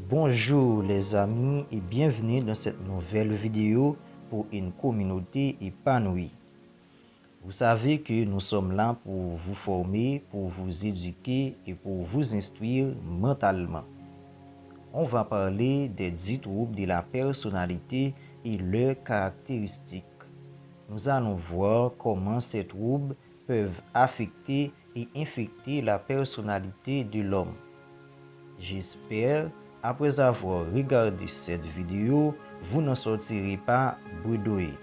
Bonjour les amis et bienvenue dans cette nouvelle vidéo pour une communauté épanouie. Vous savez que nous sommes là pour vous former, pour vous éduquer et pour vous instruire mentalement. On va parler des 10 troubles de la personnalité et leurs caractéristiques. Nous allons voir comment ces troubles peuvent affecter et infecter la personnalité de l'homme. J'espère, après avoir regardé cette vidéo, vous n'en sortirez pas bredouillé.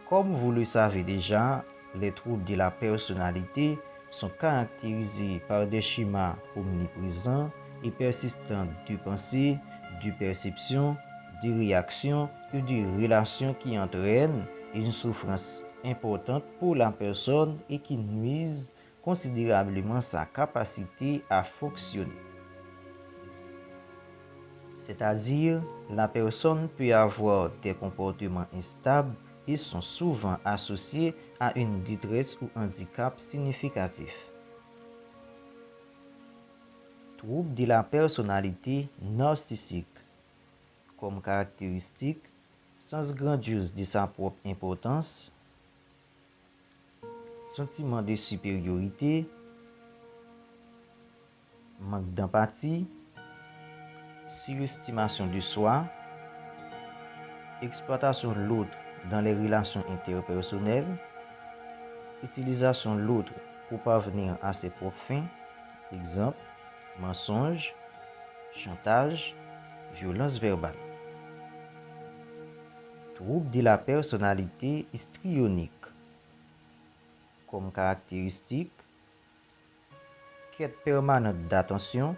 Comme vous le savez déjà, les troubles de la personnalité sont caractérisés par des schémas omniprésents et persistants de pensée, de perception, de réaction et de relations qui entraînent une souffrance importante pour la personne et qui nuisent considérablement sa capacité à fonctionner. C'est-à-dire, la personne peut avoir des comportements instables et sont souvent associés à une détresse ou handicap significatif. Troubles de la personnalité narcissique. Comme caractéristique, sens grandiose de sa propre importance, sentiment de supériorité, manque d'empathie, surestimation de soi, exploitation de l'autre dans les relations interpersonnelles, utilisation de l'autre pour parvenir à ses propres fins, exemple, mensonge, chantage, violence verbale. Trouble de la personnalité histrionique. Comme caractéristique, quête permanente d'attention,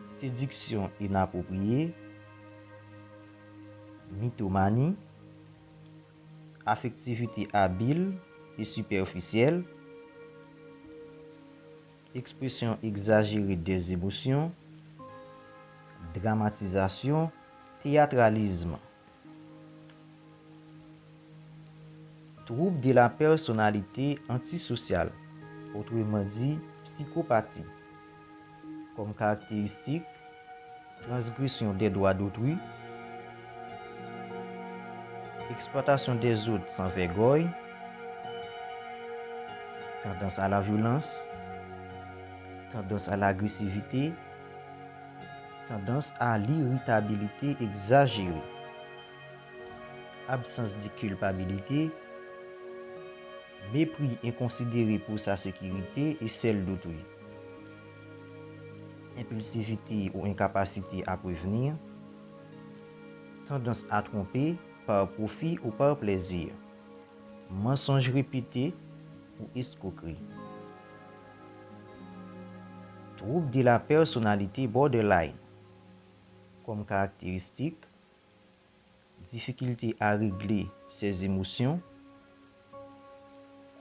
séduction inappropriée, mythomanie, affectivité habile et superficielle, expression exagérée des émotions, dramatisation, théâtralisme. Trouble de la personnalité antisociale, autrement dit psychopathie. Comme caractéristique, transgression des droits d'autrui, exploitation des autres sans vergogne, tendance à la violence, tendance à l'agressivité, tendance à l'irritabilité exagérée, absence de culpabilité, mépris inconsidéré pour sa sécurité et celle d'autrui, impulsivité ou incapacité à prévenir, tendance à tromper par profit ou par plaisir, mensonge répété ou escroquerie. Trouble de la personnalité borderline. Comme caractéristique, difficulté à régler ses émotions,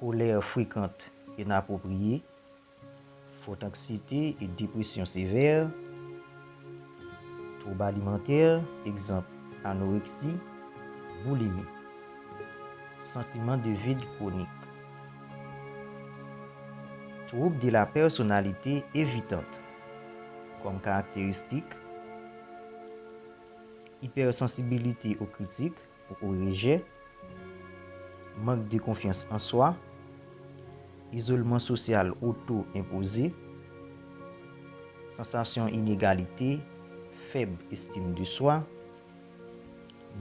colère fréquente et inappropriée, forte anxiété et dépression sévère, troubles alimentaires, exemple anorexie, boulimie, sentiment de vide chronique. Troubles de la personnalité évitante. Comme caractéristique, hypersensibilité aux critiques ou au rejet, manque de confiance en soi, isolement social auto-imposé, sensation d'inégalité, faible estime de soi,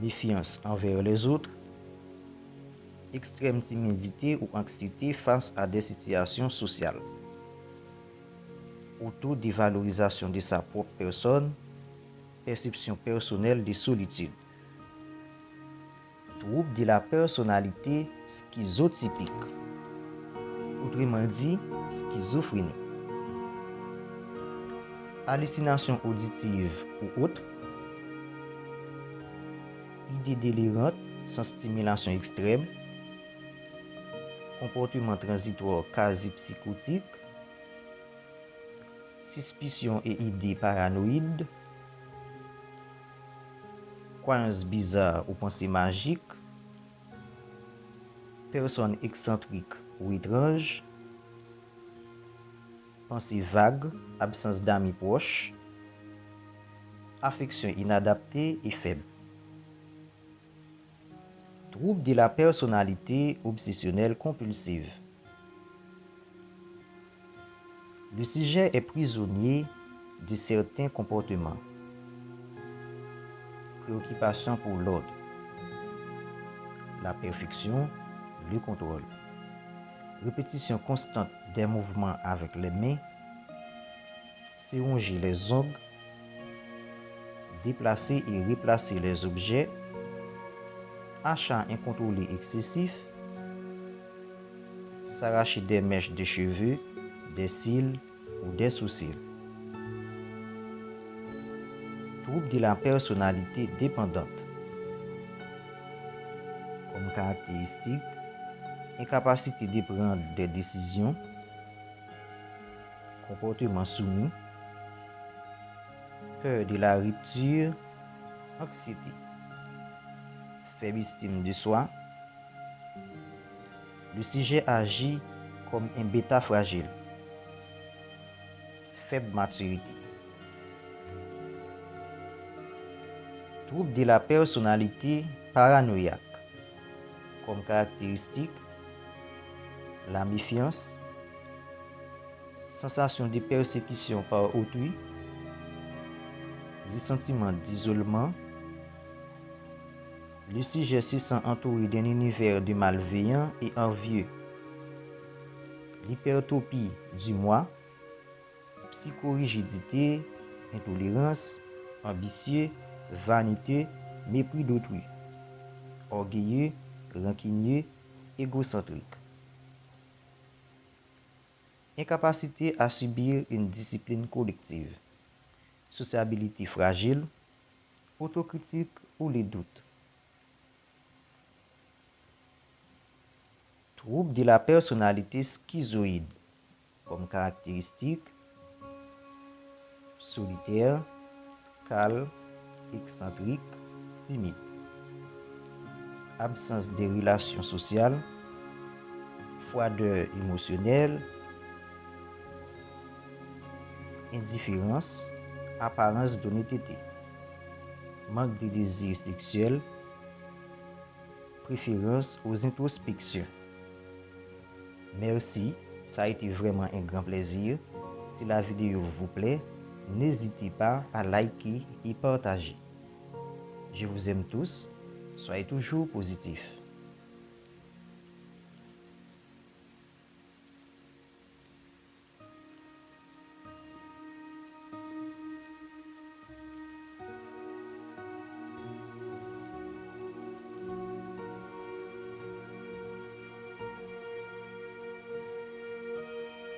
méfiance envers les autres, extrême timidité ou anxiété face à des situations sociales, auto-dévalorisation de sa propre personne, perception personnelle de solitude. Trouble de la personnalité schizotypique, autrement dit schizophrénie, hallucination auditive ou autre, idées délirantes sans stimulation extrême, comportement transitoire quasi psychotique, suspicion et idées paranoïdes, croyances bizarres ou pensées magiques, personnes excentriques ou étranges, pensées vagues, absence d'amis proches, affection inadaptée et faible. Trouble de la personnalité obsessionnelle compulsive. Le sujet est prisonnier de certains comportements. Préoccupation pour l'ordre, la perfection, le contrôle. Répétition constante des mouvements avec les mains, se ronger les ongles, déplacer et replacer les objets, achat incontrôlé excessif, s'arracher des mèches de cheveux, des cils ou des sourcils. Trouble de la personnalité dépendante. Comme caractéristique, incapacité de prendre des décisions, comportement soumis, peur de la rupture, anxiété, faible estime de soi. Le sujet agit comme un bêta fragile, faible maturité. Trouble de la personnalité paranoïaque. Comme caractéristique, la méfiance, sensation de persécution par autrui, le sentiment d'isolement. Le sujet se sent entouré d'un univers de malveillants et envieux. L'hypertropie du moi, psychorigidité, intolérance, ambitieux, vanité, mépris d'autrui, orgueilleux, rancunier, égocentrique. Incapacité à subir une discipline collective, sociabilité fragile, autocritique ou les doutes. Trouble de la personnalité schizoïde, comme caractéristique, solitaire, calme, excentrique, timide. Absence de relations sociales, froideur émotionnelle, indifférence, apparence d'honnêteté, manque de désir sexuel, préférence aux introspections. Merci, ça a été vraiment un grand plaisir. Si la vidéo vous plaît, n'hésitez pas à liker et partager. Je vous aime tous, soyez toujours positifs.